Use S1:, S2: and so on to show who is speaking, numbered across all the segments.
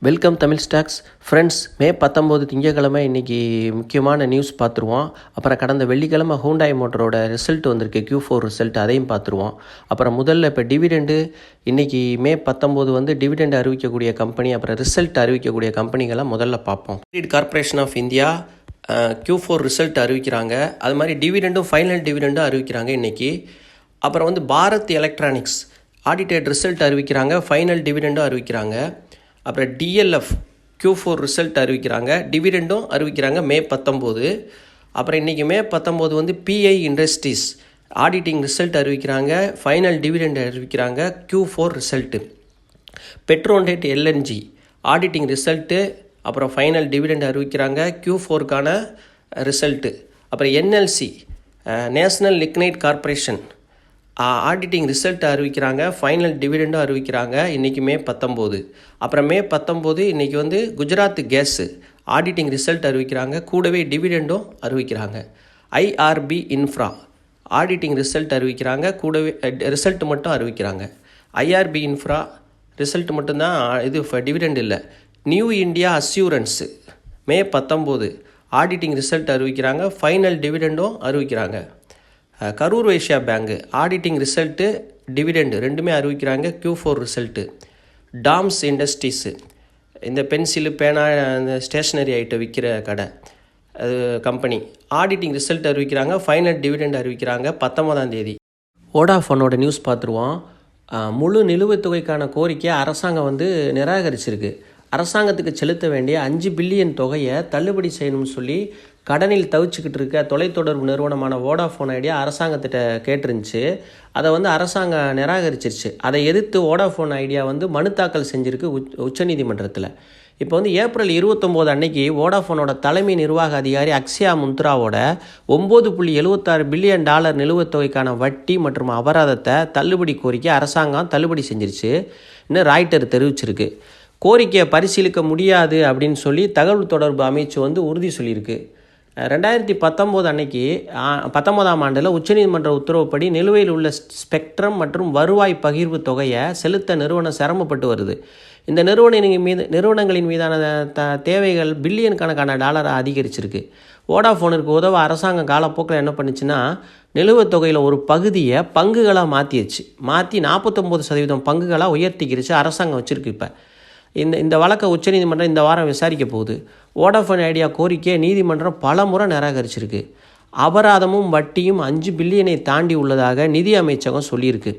S1: Welcome Tamil stocks friends. May 19 திங்கக்கிழமை இன்றைக்கி முக்கியமான நியூஸ் பார்த்துருவோம். அப்புறம் கடந்த வெள்ளிக்கிழமை ஹூண்டாய் மோட்டரோட ரிசல்ட் வந்திருக்கு, Q4 ரிசல்ட், அதையும் பார்த்துருவோம். அப்புறம் முதல்ல இப்போ டிவிடெண்டு, இன்றைக்கி மே 19 வந்து டிவிடெண்ட் அறிவிக்கக்கூடிய கம்பெனி, அப்புறம் ரிசல்ட் அறிவிக்கக்கூடிய கம்பெனிகளை முதல்ல பார்ப்போம். Corporation of India Q4 result அறிவிக்கிறாங்க. அது மாதிரி டிவிடெண்டும் ஃபைனல் டிவிடெண்டும் அறிவிக்கிறாங்க இன்றைக்கி. அப்புறம் வந்து பாரத் எலக்ட்ரானிக்ஸ் ஆடிட்டட் ரிசல்ட் அறிவிக்கிறாங்க, ஃபைனல் டிவிடெண்டும் அறிவிக்கிறாங்க. அப்புறம் DLF Q4 ரிசல்ட் அறிவிக்கிறாங்க, டிவிடெண்டும் அறிவிக்கிறாங்க மே 19. அப்புறம் இன்றைக்கி மே 19 வந்து PI இண்டஸ்ட்ரீஸ் ஆடிட்டிங் ரிசல்ட் அறிவிக்கிறாங்க, ஃபைனல் டிவிடெண்ட் அறிவிக்கிறாங்க, Q4 result. Petronet LNG auditing result, அப்புறம் ஃபைனல் டிவிடெண்ட் அறிவிக்கிறாங்க, Q4க்கான ரிசல்ட்டு. அப்புறம் NLC national lignite corporation auditing result அறிவிக்கிறாங்க, ஃபைனல் டிவிடெண்டும் அறிவிக்கிறாங்க இன்றைக்கி மே 19. அப்புறம் மே 19 இன்றைக்கி வந்து குஜராத் கேஸு ஆடிட்டிங் ரிசல்ட் அறிவிக்கிறாங்க, கூடவே டிவிடெண்டும் அறிவிக்கிறாங்க. IRB இன்ஃப்ரா ஆடிட்டிங் ரிசல்ட் அறிவிக்கிறாங்க, கூடவே ரிசல்ட் மட்டும் அறிவிக்கிறாங்க. IRB இன்ஃப்ரா ரிசல்ட் மட்டும்தான், இது டிவிடெண்ட் இல்லை. நியூ இந்தியா அஸ்யூரன்ஸு மே 19 ஆடிட்டிங் ரிசல்ட் அறிவிக்கிறாங்க, ஃபைனல் டிவிடெண்டும் அறிவிக்கிறாங்க. Karur Vysya bank auditing result, dividend ரெண்டுமே அறிவிக்கிறாங்க, Q4 ரிசல்ட்டு. டாம்ஸ் இண்டஸ்ட்ரீஸு இந்த பென்சிலு, பேனா, இந்த ஸ்டேஷ்னரி ஐட்டம் விற்கிற கடை, அது கம்பெனி ஆடிட்டிங் ரிசல்ட் அறிவிக்கிறாங்க, ஃபைனல் டிவிடெண்ட் அறிவிக்கிறாங்க 19 வோடாஃபோனோட நியூஸ் பார்த்துருவோம். முழு நிலுவைத் தொகைக்கான கோரிக்கையை அரசாங்கம் வந்து நிராகரிச்சிருக்கு. அரசாங்கத்துக்கு செலுத்த வேண்டிய 5 பில்லியன் தொகையை தள்ளுபடி செய்யணும்னு சொல்லி கடனில் தவிச்சுக்கிட்டு இருக்க தொலைத்தொடர்பு நிறுவனமான வோடாஃபோன் ஐடியா அரசாங்கத்திட்ட கேட்டிருந்துச்சு. அதை வந்து அரசாங்கம் நிராகரிச்சிருச்சு. அதை எதிர்த்து வோடாஃபோன் ஐடியா வந்து மனு தாக்கல் செஞ்சுருக்கு உச்சநீதிமன்றத்தில். இப்போ வந்து ஏப்ரல் 29 அன்னைக்கு வோடாஃபோனோட தலைமை நிர்வாக அதிகாரி அக்ஷயா முந்த்ராவோட $9.76 பில்லியன் நிலுவைத் தொகைக்கான வட்டி மற்றும் அபராதத்தை தள்ளுபடி கோரிக்கை அரசாங்கம் தள்ளுபடி செஞ்சிருச்சு இன்னும் ராய்ட்டர் தெரிவிச்சிருக்கு. கோரிக்கையை பரிசீலிக்க முடியாது அப்படின்னு சொல்லி தகவல் தொடர்பு அமைச்சு வந்து உறுதி சொல்லியிருக்கு. 2019 அன்னைக்கு 19ஆம் ஆண்டில் உச்சநீதிமன்ற உத்தரவுப்படி நிலுவையில் உள்ள ஸ்பெக்ட்ரம் மற்றும் வருவாய் பகிர்வு தொகையை செலுத்த நிறுவனம் சிரமப்பட்டு வருது. இந்த நிறுவனங்களின் மீதான தேவைகள் பில்லியன் கணக்கான டாலரை அதிகரிச்சிருக்கு. வோடாஃபோனுக்கு உதவ அரசாங்கம் காலப்போக்கில் என்ன பண்ணுச்சுன்னா, நிலுவைத் தொகையில் ஒரு பகுதியை பங்குகளாக மாற்றி 49% பங்குகளாக உயர்த்திக்கிருச்சு அரசாங்கம் வச்சுருக்கு. இப்போ இந்த வழக்கை உச்சநீதிமன்றம் இந்த வாரம் விசாரிக்க போகுது. வோடாஃபோன் ஐடியா கோரிக்கையை நீதிமன்றம் பல முறை நிராகரிச்சிருக்கு. அபராதமும் வட்டியும் 5 பில்லியனை தாண்டி உள்ளதாக நிதி அமைச்சகம் சொல்லியிருக்கு.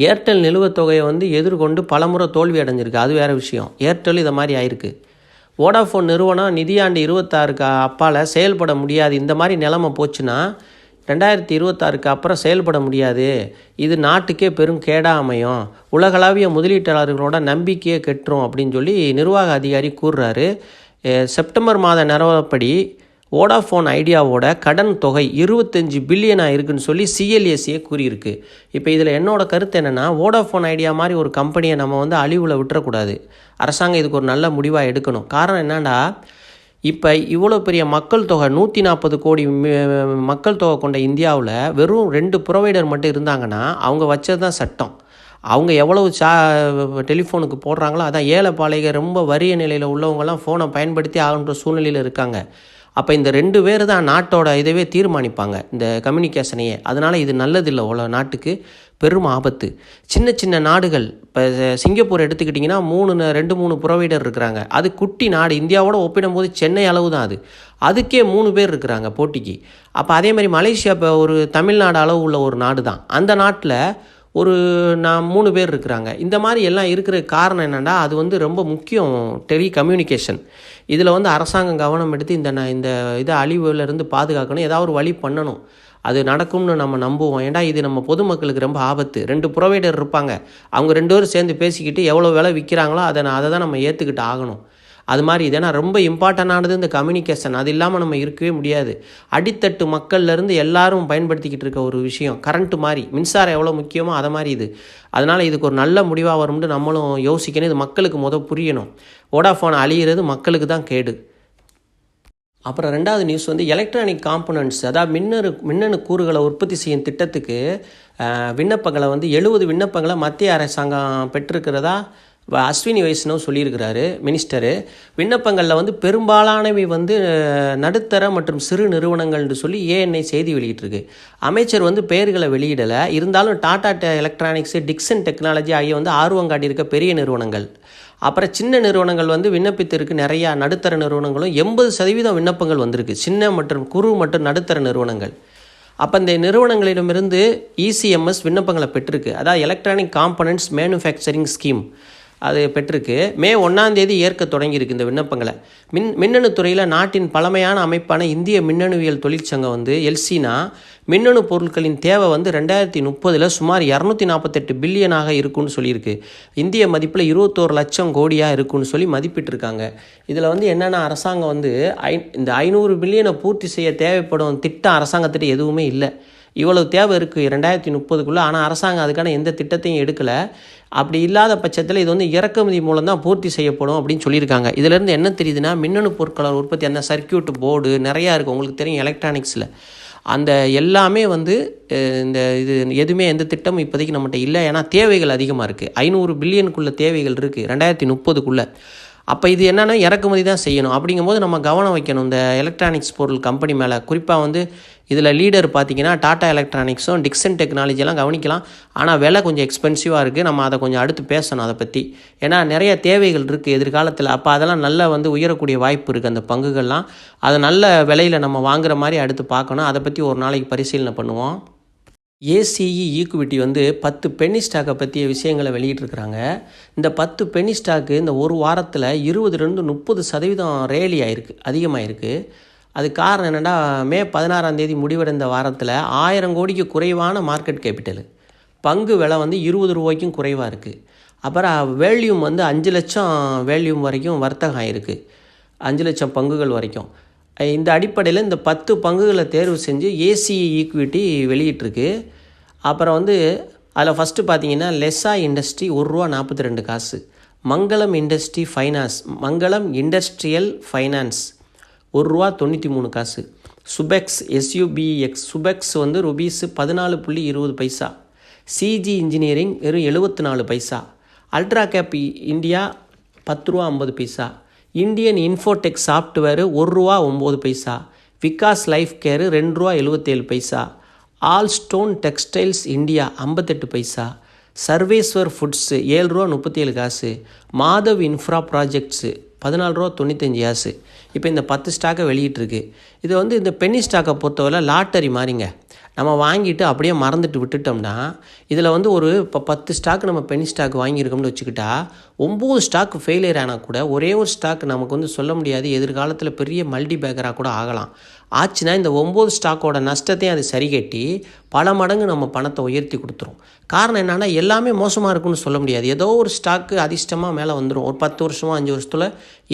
S1: ஏர்டெல் நிலுவைத் தொகையை வந்து எதிர்கொண்டு பல முறை தோல்வி அடைஞ்சிருக்கு, அது வேறு விஷயம். ஏர்டெல் இதை மாதிரி ஆயிருக்கு. வோடாஃபோன் நிறுவனம் நிதியாண்டு 26க்கு அப்பால் செயல்பட முடியாது. இந்த மாதிரி நிலைமை போச்சுன்னா 2026க்கு அப்புறம் செயல்பட முடியாது. இது நாட்டுக்கே பெரும் கேடாக அமையும், உலகளாவிய முதலீட்டாளர்களோட நம்பிக்கையை கெட்டுரும் அப்படின்னு சொல்லி நிர்வாக அதிகாரி கூறுறாரு. செப்டம்பர் மாத நிலவரப்படி வோடாஃபோன் ஐடியாவோட கடன் தொகை 25 பில்லியனாக இருக்குன்னு சொல்லி CLSA கூறியிருக்கு. இப்போ இதில் என்னோட கருத்து என்னென்னா, வோடாஃபோன் ஐடியா மாதிரி ஒரு கம்பெனியை நம்ம வந்து அழிவில் விட்டுறக்கூடாது. அரசாங்கம் இதுக்கு ஒரு நல்ல முடிவாக எடுக்கணும். காரணம் என்னன்னா, இப்போ இவ்வளோ பெரிய மக்கள் தொகை 140 கோடி மக்கள் தொகை கொண்ட இந்தியாவில் வெறும் 2 ப்ரொவைடர் மட்டும் இருந்தாங்கன்னா அவங்க வச்சது தான் சட்டம். அவங்க எவ்வளவு டெலிஃபோனுக்கு போடுறாங்களோ அதான். ஏழை பாளைய ரொம்ப வறிய நிலையில் உள்ளவங்கலாம் ஃபோனை பயன்படுத்தி ஆகின்ற சூழ்நிலையில் இருக்காங்க. அப்போ இந்த 2 பேர் தான் நாட்டோட இதவே தீர்மானிப்பாங்க, இந்த கம்யூனிகேஷனையே. அதனால் இது நல்லதில்லை, நாட்டுக்கு பெரும் ஆபத்து. சின்ன சின்ன நாடுகள், இப்போ சிங்கப்பூர் எடுத்துக்கிட்டிங்கன்னா 2-3 ப்ரொவைடர் இருக்கிறாங்க. அது குட்டி நாடு, இந்தியாவோட ஒப்பிடும்போது சென்னை அளவு தான் அது. அதுக்கே 3 பேர் இருக்கிறாங்க போட்டிக்கு. அப்போ அதே மாதிரி மலேசியா இப்போ ஒரு தமிழ்நாடு அளவு உள்ள ஒரு நாடு தான். அந்த நாட்டில் ஒரு 3 பேர் இருக்கிறாங்க. இந்த மாதிரி எல்லாம் இருக்கிற காரணம் என்னென்னா, அது வந்து ரொம்ப முக்கியம் டெலிகம்யூனிகேஷன். இதில் வந்து அரசாங்கம் கவனம் எடுத்து இந்த இதை அழிவுலேருந்து பாதுகாக்கணும், ஏதாவது ஒரு வழி பண்ணணும். அது நடக்கும்னு நம்ம நம்புவோம். ஏன்னா இது நம்ம பொதுமக்களுக்கு ரொம்ப ஆபத்து. 2 ப்ரொவைடர் இருப்பாங்க, அவங்க 2 பேரும் சேர்ந்து பேசிக்கிட்டு எவ்வளோ விலை விற்கிறாங்களோ அதை தான் நம்ம ஏற்றுக்கிட்டு ஆகணும். அது மாதிரி இது ஏன்னா ரொம்ப இம்பார்ட்டண்டானது இந்த கம்யூனிகேஷன். அது இல்லாமல் நம்ம இருக்கவே முடியாது. அடித்தட்டு மக்கள்லேருந்து எல்லாரும் பயன்படுத்திக்கிட்டு இருக்க ஒரு விஷயம். கரண்ட்டு மாதிரி, மின்சாரம் எவ்வளோ முக்கியமோ அதை மாதிரி இது. அதனால் இதுக்கு ஒரு நல்ல முடிவாக வரும்னு நம்மளும் யோசிக்கணும். இது மக்களுக்கு புரியணும். வோடாஃபோன் அழியிறது மக்களுக்கு தான் கேடு. அப்புறம் 2வது நியூஸ் வந்து எலக்ட்ரானிக் காம்பனன்ட்ஸ், அதாவது மின்னணு கூறுகளை உற்பத்தி செய்யும் திட்டத்துக்கு விண்ணப்பங்களை வந்து 70 விண்ணப்பங்களை மத்திய அரசாங்கம் பெற்றிருக்கிறதா அஸ்வினி வைஷ்ணவ் சொல்லியிருக்கிறாரு மினிஸ்டரு. விண்ணப்பங்களில் வந்து பெரும்பாலானவை வந்து நடுத்தர மற்றும் சிறு நிறுவனங்கள்னு சொல்லி ஏஎன்ஐ செய்தி வெளியிட்டிருக்கு. அமைச்சர் வந்து பெயர்களை வெளியிடலை. இருந்தாலும் டாடா எலக்ட்ரானிக்ஸு, டிக்சன் டெக்னாலஜி ஆகிய வந்து ஆர்வம் காட்டியிருக்க பெரிய நிறுவனங்கள். அப்புறம் சின்ன நிறுவனங்கள் வந்து விண்ணப்பித்திருக்கு நிறையா. நடுத்தர நிறுவனங்களும் 80% விண்ணப்பங்கள் வந்திருக்கு, சின்ன மற்றும் குறு மற்றும் நடுத்தர நிறுவனங்கள். அப்போ இந்த நிறுவனங்களிடமிருந்து இசிஎம்எஸ் விண்ணப்பங்களை பெற்றிருக்கு. அதாவது எலக்ட்ரானிக் காம்பனன்ட்ஸ் மேனுஃபேக்சரிங் ஸ்கீம் அது பெற்றிருக்கு. மே 1 ஏற்க தொடங்கியிருக்கு இந்த விண்ணப்பங்களை. மின்னணு துறையில் நாட்டின் பழமையான அமைப்பான இந்திய மின்னணுவியல் தொழிற்சங்கம் வந்து எல்சினா மின்னணு பொருட்களின் தேவை வந்து 2030 சுமார் 248 பில்லியனாக இருக்குன்னு சொல்லியிருக்கு. இந்திய மதிப்பில் 21 லட்சம் கோடியாக இருக்குன்னு சொல்லி மதிப்பிட்டிருக்காங்க. இதில் வந்து என்னென்னா அரசாங்கம் வந்து இந்த 500 பில்லியனை பூர்த்தி செய்ய தேவைப்படும் திட்டம் அரசாங்கத்திட்ட எதுவுமே இல்லை. இவ்வளவு தேவை இருக்குது 2030 ஆனால் அரசாங்கம் அதுக்கான எந்த திட்டத்தையும் எடுக்கலை. அப்படி இல்லாத பட்சத்தில் இது வந்து இறக்குமதி மூலம் தான் பூர்த்தி செய்யப்படும் அப்படின்னு சொல்லியிருக்காங்க. இதிலேருந்து என்ன தெரியுதுன்னா, மின்னணு பொருட்களோட உற்பத்தி அந்த சர்க்கியூட் போர்டு நிறையா இருக்குது, உங்களுக்கு தெரியும் எலக்ட்ரானிக்ஸில். அந்த எல்லாமே வந்து இந்த இது எதுவுமே எந்த திட்டமும் இப்போதைக்கு நம்மகிட்ட இல்லை. ஏன்னா தேவைகள் அதிகமாக இருக்குது. 500 பில்லியனுக்குள்ள தேவைகள் இருக்குது 2030. அப்போ இது என்னென்னா இறக்குமதி தான் செய்யணும். அப்படிங்கும்போது நம்ம கவனம் வைக்கணும் இந்த எலக்ட்ரானிக்ஸ் பொருள் கம்பெனி மேலே. குறிப்பாக வந்து இதில் லீடர் பார்த்திங்கன்னா டாடா எலக்ட்ரானிக்ஸும் டிக்சன் டெக்னாலஜியெல்லாம் கவனிக்கலாம். ஆனால் விலை கொஞ்சம் எக்ஸ்பென்சிவாக இருக்குது. நம்ம அதை கொஞ்சம் அடுத்து பேசணும் அதை பற்றி. ஏன்னா நிறைய தேவைகள் இருக்குது எதிர்காலத்தில். அப்போ அதெல்லாம் நல்லா வந்து உயரக்கூடிய வாய்ப்பு இருக்குது அந்த பங்குகள்லாம். அதை நல்ல விலையில் நம்ம வாங்குகிற மாதிரி அடுத்து பார்க்கணும். அதை பற்றி ஒரு நாளைக்கு பரிசீலனை பண்ணுவோம். ஏசிஇ ஈக்குவிட்டி வந்து 10 பென்னி ஸ்டாக்கை பற்றிய விஷயங்களை வெளியிட்டிருக்கிறாங்க. இந்த 10 பென்னி ஸ்டாக்கு இந்த ஒரு வாரத்தில் 20-30% ரேலி ஆகிருக்கு, அதிகமாகிருக்கு. அது காரணம் என்னென்னா, மே 16 முடிவடைந்த வாரத்தில் 1000 கோடிக்கு குறைவான மார்க்கெட் கேபிட்டலு, பங்கு விலை வந்து 20 ரூபாய்க்கும் குறைவாக இருக்குது. அப்புறம் வேல்யூம் வந்து 5 லட்சம் வேல்யூம் வரைக்கும் வர்த்தகம் ஆகிருக்கு, 5 லட்சம் பங்குகள் வரைக்கும். இந்த அடிப்படையில் இந்த 10 பங்குகளை தேர்வு செஞ்சு ஏசிஇ ஈக்விட்டி வெளியிட்டிருக்கு. அப்புறம் வந்து அதில் ஃபஸ்ட்டு பார்த்தீங்கன்னா Lesha industry ₹1.42, Mangalam industrial finance ₹1.93, Subex Subex வந்து ₹14.20, சிஜி இன்ஜினியரிங் வெறும் 74 ultra cap India ₹10.50, Indian Infotech software ₹1.09, Vikas life care ₹2.77, all stone textiles India 58, Sarveshwar foods ₹7.37, Madhav infra projects ₹14.95. இப்போ இந்த 10 ஸ்டாக்கை வெளியிட்டிருக்கு. இது வந்து இந்த பென்னி ஸ்டாக்கை பொறுத்தவரை லாட்டரி மாதிரிங்க. நம்ம வாங்கிட்டு அப்படியே மறந்துட்டு விட்டுட்டோம்னா, இதில் வந்து இப்போ 10 ஸ்டாக் நம்ம பென்னி ஸ்டாக் வாங்கியிருக்கோம்னு வச்சுக்கிட்டா, 9 ஸ்டாக் ஃபெயிலியர் ஆனால் கூட ஒரே ஒரு ஸ்டாக் நமக்கு வந்து சொல்ல முடியாது, எதிர்காலத்தில் பெரிய மல்டி பேக்கராக கூட ஆகலாம். ஆச்சுன்னா இந்த 9 ஸ்டாக்கோட நஷ்டத்தையும் அது சரி கட்டி பல மடங்கு நம்ம பணத்தை உயர்த்தி கொடுத்துரும். காரணம் என்னென்னா, எல்லாமே மோசமாக இருக்குன்னு சொல்ல முடியாது. ஏதோ ஒரு ஸ்டாக்கு அதிர்ஷ்டமாக மேலே வந்துடும். ஒரு 10 வருஷமோ 5 வருஷத்தில்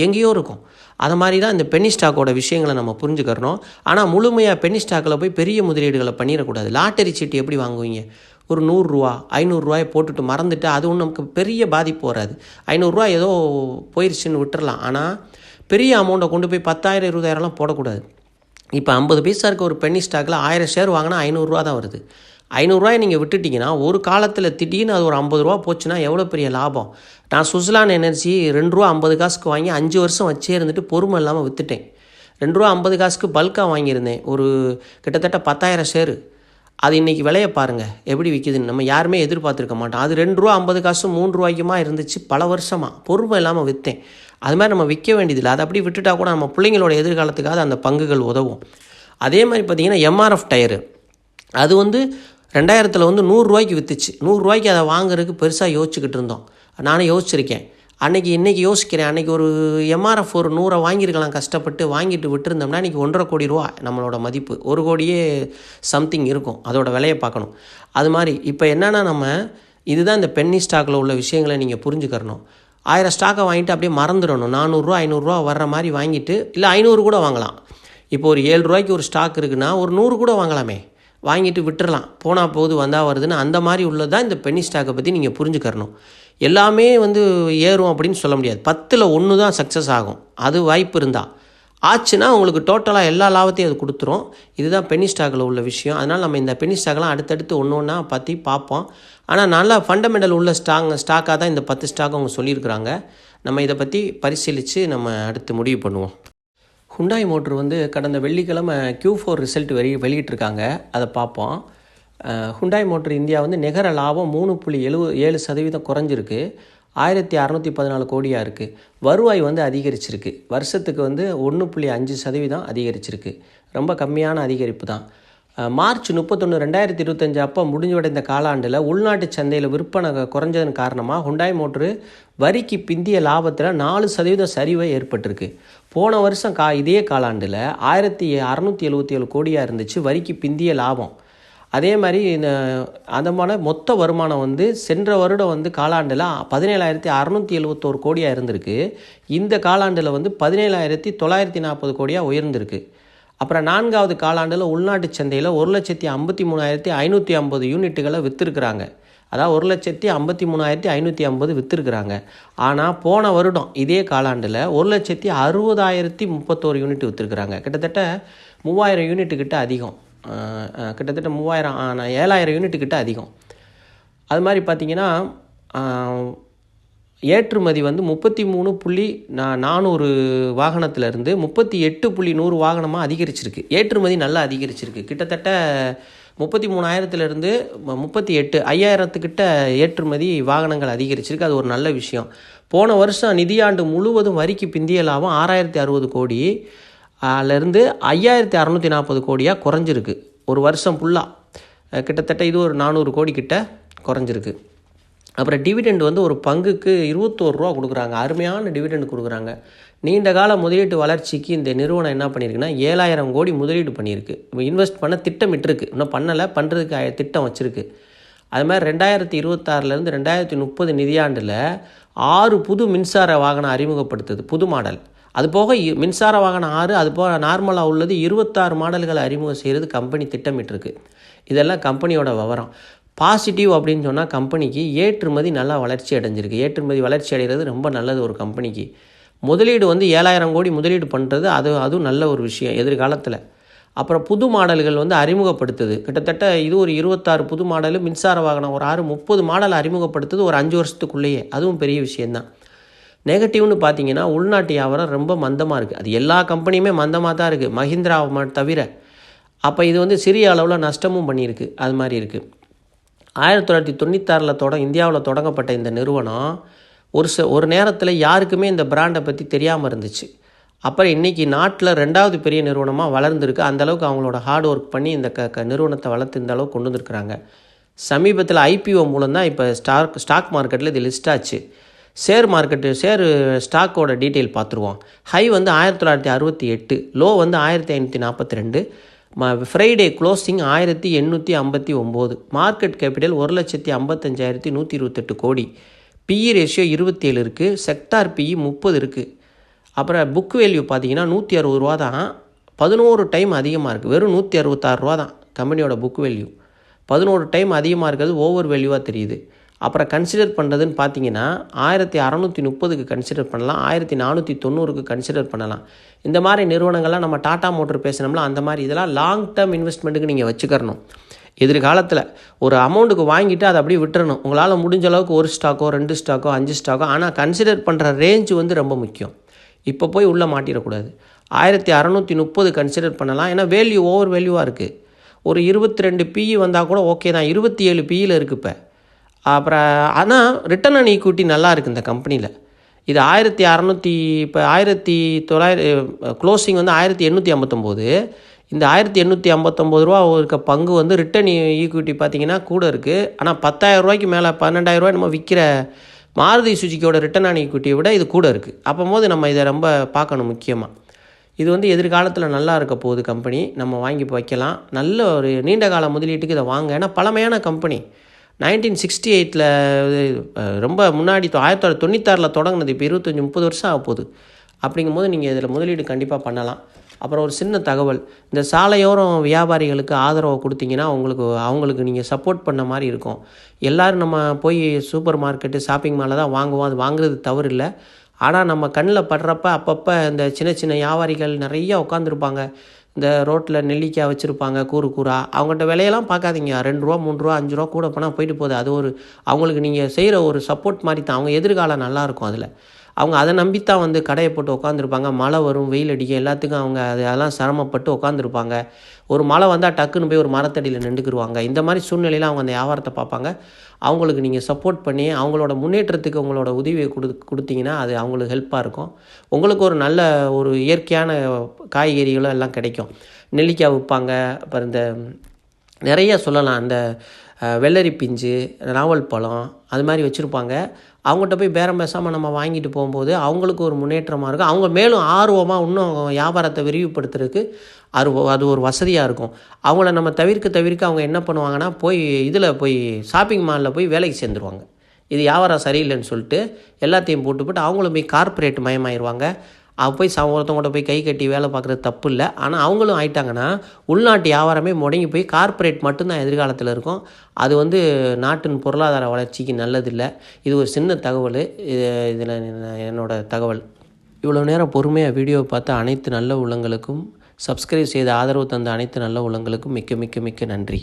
S1: எங்கேயோ இருக்கும். அது மாதிரி தான் இந்த பென்னி ஸ்டாக்கோட விஷயங்களை நம்ம புரிஞ்சுக்கிறணும். ஆனால் முழுமையாக பென்னி ஸ்டாக்கில் போய் பெரிய முதலீடுகளை பண்ணிடக்கூடாது. லாட்டரி சீட்டு எப்படி வாங்குவீங்க? ஒரு ₹100 ₹500 போட்டுட்டு மறந்துட்டு அது ஒன்றும் நமக்கு பெரிய பாதிப்பு வராது. ₹500 ஏதோ போயிடுச்சுன்னு விட்டுறலாம். ஆனால் பெரிய அமௌண்ட்டை கொண்டு போய் 10,000 20,000லாம் போடக்கூடாது. இப்போ 50 பைசா இருக்க ஒரு பென்னி ஸ்டாக்கில் 1000 ஷேர் வாங்கினா ₹500 தான் வருது. ₹500 நீங்கள் விட்டுட்டிங்கன்னா ஒரு காலத்தில் திடீர்னு அது ஒரு ₹50 போச்சுன்னா எவ்வளோ பெரிய லாபம். நான் சுஸ்லான் எனர்ஜி ₹2.50 வாங்கி 5 வருஷம் வச்சே இருந்துட்டு பொறுமை இல்லாமல் விற்றுட்டேன். ₹2.50 பல்காக வாங்கியிருந்தேன், ஒரு கிட்டத்தட்ட 10,000 ஷேரு. அது இன்றைக்கி விலையை பாருங்கள் எப்படி விற்கிதுன்னு. நம்ம யாருமே எதிர்பார்த்துருக்க மாட்டோம். அது ₹2.50 ₹3 இருந்துச்சு பல வருஷமாக, பொறுமை இல்லாமல் விற்றேன். அது மாதிரி நம்ம விற்க வேண்டியதில்லை. அதை அப்படி விட்டுட்டா கூட நம்ம பிள்ளைங்களோட எதிர்காலத்துக்காக அந்த பங்குகள் உதவும். அதே மாதிரி பார்த்திங்கன்னா எம்ஆர்எஃப் டயரு, அது வந்து 2000 வந்து ₹100 விற்றுச்சு. ₹100 அதை வாங்குறதுக்கு பெருசாக யோசிச்சுக்கிட்டு இருந்தோம். நானும் யோசிச்சிருக்கேன். இன்றைக்கி யோசிக்கிறேன், அன்றைக்கி ஒரு எம்ஆர்எஃப் ஒரு 100 வாங்கியிருக்கலாம், கஷ்டப்பட்டு வாங்கிட்டு விட்டுருந்தோம்னா இன்றைக்கி ₹1.25 நம்மளோட மதிப்பு, 1 கோடியே சம்திங் இருக்கும். அதோட விலையை பார்க்கணும். அது மாதிரி இப்போ என்னென்னா, இதுதான் இந்த பென்னி ஸ்டாக்கில் உள்ள விஷயங்களை நீங்கள் புரிஞ்சுக்கிறணும். 1000 ஸ்டாக்கை வாங்கிட்டு அப்படியே மறந்துடணும். ₹400 ₹500 வர்ற மாதிரி வாங்கிட்டு, இல்லை 500 கூட வாங்கலாம். இப்போ ஒரு ₹7 ஒரு ஸ்டாக் இருக்குன்னா ஒரு 100 கூட வாங்கலாமே, வாங்கிட்டு விட்டுறலாம். போனால் போகுது வந்தால் வருதுன்னு. அந்த மாதிரி உள்ளது தான் இந்த பென்னி ஸ்டாக்கை பற்றி நீங்கள் புரிஞ்சுக்கிறணும். எல்லாமே வந்து ஏறும் அப்படின்னு சொல்ல முடியாது. 10ல் 1 தான் சக்ஸஸ் ஆகும், அது வாய்ப்பு இருந்தால். ஆச்சுன்னா உங்களுக்கு டோட்டலாக எல்லா லாபத்தையும் அது கொடுத்துரும். இதுதான் பென்னி ஸ்டாக்கில் உள்ள விஷயம். அதனால் நம்ம இந்த பென்னி ஸ்டாக்லாம் அடுத்தடுத்து ஒன்று ஒன்றா பற்றி பார்ப்போம். ஆனால் நல்லா ஃபண்டமெண்டல் உள்ள ஸ்டாக்காக தான் இந்த 10 ஸ்டாக் அவங்க சொல்லியிருக்கிறாங்க. நம்ம இதை பற்றி பரிசீலித்து நம்ம அடுத்து முடிவு பண்ணுவோம். ஹுண்டாய் மோட்ரு வந்து கடந்த வெள்ளிக்கிழமை Q4 ரிசல்ட் வெளியிட்டிருக்காங்க. அதை பார்ப்போம். ஹுண்டாய் மோட்ரு இந்தியா வந்து நிகர லாபம் 3.7% குறைஞ்சிருக்கு. 1614 கோடியாக இருக்குது. வருவாய் வந்து அதிகரிச்சிருக்கு. வருஷத்துக்கு வந்து 1.5% அதிகரிச்சிருக்கு. ரொம்ப கம்மியான அதிகரிப்பு தான். மார்ச் 31, 2025 அப்போ முடிஞ்சடைந்த காலாண்டில் உள்நாட்டு சந்தையில் விற்பனை குறைஞ்சதன் காரணமாக ஹுண்டாய் மோட்ரு வரிக்கு பிந்திய லாபத்தில் 4% சரிவை ஏற்பட்டிருக்கு. போன வருஷம் இதே காலாண்டில் 1677 கோடியாக இருந்துச்சு வரிக்கு பிந்திய லாபம். அதே மாதிரி அதமான மொத்த வருமானம் வந்து சென்ற வருடம் வந்து காலாண்டில் 17,671 கோடியாக இருந்திருக்கு. இந்த காலாண்டில் வந்து 17,940 கோடியாக உயர்ந்திருக்கு. அப்புறம் 4வது காலாண்டில் உள்நாட்டு சந்தையில் 1,53,550 யூனிட்டுகளை விற்றுருக்குறாங்க. அதாவது 1,53,550 விற்றுருக்குறாங்க. ஆனால் போன வருடம் இதே காலாண்டில் 1,60,031 யூனிட் விற்றுருக்குறாங்க. கிட்டத்தட்ட 3000 யூனிட்டுக்கிட்ட அதிகம். கிட்டத்தட்ட 7,000 யூனிட்டுக்கிட்ட அதிகம். அது மாதிரி பார்த்திங்கன்னா ஏற்றுமதி வந்து 33.400 வாகனத்திலேருந்து 38.100 வாகனமாக அதிகரிச்சிருக்கு. ஏற்றுமதி நல்லா அதிகரிச்சிருக்கு. கிட்டத்தட்ட 33,000 38 5,000 ஏற்றுமதி வாகனங்கள் அதிகரிச்சிருக்கு. அது ஒரு நல்ல விஷயம். போன வருஷம் நிதியாண்டு முழுவதும் வரிக்கு பிந்திய லாபம் 6,060 கோடி லேருந்து 5,640 கோடியாக குறைஞ்சிருக்கு. ஒரு வருஷம் ஃபுல்லாக கிட்டத்தட்ட இது ஒரு 400 கோடி கிட்ட குறைஞ்சிருக்கு. அப்புறம் டிவிடெண்ட் வந்து ஒரு பங்குக்கு 21 ரூபா கொடுக்குறாங்க. அருமையான டிவிடெண்ட் கொடுக்குறாங்க. நீண்ட கால முதலீட்டு வளர்ச்சிக்கு இந்த நிறுவனம் என்ன பண்ணியிருக்குன்னா 7,000 கோடி முதலீடு பண்ணியிருக்கு. இன்வெஸ்ட் பண்ண திட்டமிட்டிருக்கு. இன்னும் பண்ணலை, பண்ணுறதுக்கு திட்டம் வச்சுருக்கு. அது மாதிரி 2026லேருந்து 2030 நிதியாண்டில் 6 புது மின்சார வாகனம் அறிமுகப்படுத்துது, புது மாடல். அது போக மின்சார வாகனம் 6, அது போக நார்மலாக உள்ளது 26 மாடல்களை அறிமுகம் செய்கிறது கம்பெனி திட்டமிட்டிருக்கு. இதெல்லாம் கம்பெனியோட விவரம். பாசிட்டிவ் அப்படின்னு சொன்னால் கம்பெனிக்கு ஏற்றுமதி நல்லா வளர்ச்சி அடைஞ்சிருக்கு. ஏற்றுமதி வளர்ச்சி அடைகிறது ரொம்ப நல்லது ஒரு கம்பெனிக்கு. முதலீடு வந்து 7,000 கோடி முதலீடு பண்ணுறது அதுவும் நல்ல ஒரு விஷயம் எதிர்காலத்தில். அப்புறம் புது மாடல்கள் வந்து அறிமுகப்படுத்துது. கிட்டத்தட்ட இது ஒரு 26 புது மாடலு, மின்சார வாகனம் ஒரு 30 மாடல் அறிமுகப்படுத்துது ஒரு 5 வருஷத்துக்குள்ளேயே. அதுவும் பெரிய விஷயந்தான். நெகட்டிவ்னு பார்த்தீங்கன்னா உள்நாட்டு வியாபாரம் ரொம்ப மந்தமாக இருக்குது. அது எல்லா கம்பெனியுமே மந்தமாக தான் இருக்குது, மஹிந்திரா தவிர. அப்போ இது வந்து சிறிய அளவில் நஷ்டமும் பண்ணியிருக்கு. அது மாதிரி இருக்குது. 1996 இந்தியாவில் தொடங்கப்பட்ட இந்த நிறுவனம் ஒரு நேரத்தில் யாருக்குமே இந்த பிராண்டை பற்றி தெரியாமல் இருந்துச்சு. அப்புறம் இன்றைக்கி நாட்டில் 2வது பெரிய நிறுவனமாக வளர்ந்துருக்கு. அந்தளவுக்கு அவங்களோட ஹார்ட் ஒர்க் பண்ணி இந்த நிறுவனத்தை வளர்த்து இந்த அளவுக்கு கொண்டு வந்துருக்குறாங்க. சமீபத்தில் IPO மூலம் தான் இப்போ ஸ்டாக் மார்க்கெட்டில் இது லிஸ்ட் ஆச்சு. ஷேர் ஸ்டாக்கோட டீட்டெயில் பார்த்துருவோம். ஹை வந்து 1968, லோ வந்து 1542, ஃப்ரைடே க்ளோசிங் 1859, மார்க்கெட் கேபிட்டல் 1,55,128 கோடி, PE ரேஷியோ 27 இருக்குது, செக்டார் PE 30 இருக்குது. அப்புறம் புக் வேல்யூ பார்த்தீங்கன்னா 160 ரூபா தான். 11 டைம் அதிகமாக இருக்குது. வெறும் 166 ரூபா தான் கம்பெனியோட புக் வேல்யூ. 11 டைம் அதிகமாக இருக்கிறது ஓவர் வேல்யூவாக தெரியுது. அப்புறம் கன்சிடர் பண்ணுறதுன்னு பார்த்தீங்கன்னா 1630க்கு கன்சிடர் பண்ணலாம், 1490க்கு கன்சிடர் பண்ணலாம். இந்த மாதிரி நிறுவனங்கள்லாம் நம்ம டாடா மோட்டர் பேசினோம்ல, அந்த மாதிரி இதெல்லாம் லாங் டேர்ம் இன்வெஸ்ட்மெண்ட்டுக்கு நீங்கள் வச்சுக்கணும். எதிர்காலத்தில் ஒரு அமௌண்ட்டுக்கு வாங்கிட்டு அதை அப்படியே விட்டுறணும். உங்களால் முடிஞ்ச அளவுக்கு 1 ஸ்டாக்கோ 2 ஸ்டாக்கோ 5 ஸ்டாக்கோ, ஆனால் கன்சிடர் பண்ணுற ரேஞ்சு வந்து ரொம்ப முக்கியம். இப்போ போய் உள்ளே மாட்டிடக்கூடாது. 1630 கன்சிடர் பண்ணலாம். ஏன்னா வேல்யூ ஓவர் வேல்யூவாக இருக்குது. ஒரு 22 PE வந்தால் கூட ஓகே தான். 27 PEயில் இருக்குது இப்போ. அப்புறம் ஆனால் ரிட்டர்ன் ஆன் ஈக்விட்டி நல்லா இருக்குது இந்த கம்பெனியில். இது 1600 இப்போ 1900 க்ளோசிங் வந்து 1859. இந்த 1859 ரூபா இருக்க பங்கு வந்து ரிட்டர்ன் ஈக்விட்டி பார்த்திங்கன்னா கூட இருக்குது. ஆனால் 10,000 ரூபாய்க்கு மேலே 12,000 ரூபாய் நம்ம விற்கிற மாருதி சுஜுக்கியோட ரிட்டர்ன் ஆன் ஈக்விட்டியை விட இது கூட இருக்குது. அப்போது நம்ம இதை ரொம்ப பார்க்கணும் முக்கியமாக. இது வந்து எதிர்காலத்தில் நல்லா இருக்க போகுது கம்பெனி. நம்ம வாங்கி வைக்கலாம். நல்ல ஒரு நீண்ட கால முதலீட்டுக்கு இதை வாங்க. ஏன்னா பழமையான கம்பெனி. 1968 ரொம்ப முன்னாடி 1996 தொடங்கினது. இப்போ 25-30 வருஷம் ஆக போகுது. அப்படிங்கும்போது நீங்கள் இதில் முதலீடு கண்டிப்பாக பண்ணலாம். அப்புறம் ஒரு சின்ன தகவல், இந்த சாலையோரம் வியாபாரிகளுக்கு ஆதரவு கொடுத்தீங்கன்னா அவங்களுக்கு நீங்கள் சப்போர்ட் பண்ண மாதிரி இருக்கும். எல்லோரும் நம்ம போய் சூப்பர் மார்க்கெட்டு ஷாப்பிங் மாலில் தான் வாங்குவோம். அது வாங்குறது தவறு இல்லை. ஆனால் நம்ம கண்ணில் படுறப்ப அப்பப்போ இந்த சின்ன சின்ன வியாபாரிகள் நிறைய உட்காந்துருப்பாங்க. இந்த ரோட்டில் நெல்லிக்காய் வச்சுருப்பாங்க கூறு கூறாக. அவங்கள்ட்ட விலையெல்லாம் பார்க்காதீங்க. ₹2 ₹3 ₹5 கூட போனால் போயிட்டு போகுது. அது ஒரு அவங்களுக்கு நீங்கள் செய்கிற ஒரு சப்போர்ட் மாதிரி தான். அவங்க எதிர்காலம் நல்லாயிருக்கும் அதில். அவங்க அதை நம்பித்தான் வந்து கடையை போட்டு உட்காந்துருப்பாங்க. மழை வரும், வெயில் அடிக்கும், எல்லாத்துக்கும் அவங்க அதெல்லாம் சிரமப்பட்டு உட்காந்துருப்பாங்க. ஒரு மழை வந்தால் டக்குன்னு போய் ஒரு மரத்தடியில் நின்றுக்குருவாங்க. இந்த மாதிரி சூழ்நிலையில் அவங்க அந்த வியாபாரத்தை பார்ப்பாங்க. அவங்களுக்கு நீங்கள் சப்போர்ட் பண்ணி அவங்களோட முன்னேற்றத்துக்கு உங்களோட உதவியை கொடுத்தீங்கன்னா அது அவங்களுக்கு ஹெல்ப்பாக இருக்கும். உங்களுக்கு ஒரு நல்ல ஒரு இயற்கையான காய்கறிகளும் எல்லாம் கிடைக்கும். நெல்லிக்காய் விற்பாங்க. அப்புறம் இந்த நிறைய சொல்லலாம். அந்த வெள்ளரி பிஞ்சு, நாவல் பழம் அது மாதிரி வச்சுருப்பாங்க. அவங்கள்ட்ட போய் பேரம் பேசாமல் நம்ம வாங்கிட்டு போகும்போது அவங்களுக்கு ஒரு முன்னேற்றமாக இருக்கும். அவங்க மேலும் ஆர்வமாக இன்னும் வியாபாரத்தை விரிவுபடுத்துறதுக்கு அது ஒரு வசதியாக இருக்கும். அவங்கள நம்ம தவிர்க்க அவங்க என்ன பண்ணுவாங்கன்னா, போய் ஷாப்பிங் மாலில் போய் வேலைக்கு சேர்ந்துருவாங்க. இது வியாபாரம் சரியில்லைன்னு சொல்லிட்டு எல்லாத்தையும் போட்டு அவங்களும் போய் கார்ப்பரேட் மயமாயிருவாங்க. போய் ஒருத்தவங்கள்ட்ட போய் கை கட்டி வேலை பார்க்குறது தப்பு இல்லை. ஆனால் அவங்களும் ஆயிட்டாங்கன்னா உள்நாட்டு வியாபாரமே முடங்கி போய் கார்ப்பரேட் மட்டும்தான் எதிர்காலத்தில் இருக்கும். அது வந்து நாட்டின் பொருளாதார வளர்ச்சிக்கு நல்லதில்லை. இது ஒரு சின்ன தகவல். இதில் என்னோடய தகவல். இவ்வளோ நேரம் பொறுமையாக வீடியோவை பார்த்த அனைத்து நல்ல உள்ளங்களுக்கும், சப்ஸ்கிரைப் செய்த ஆதரவு தந்த அனைத்து நல்ல உள்ளங்களுக்கும் மிக்க மிக்க மிக்க நன்றி.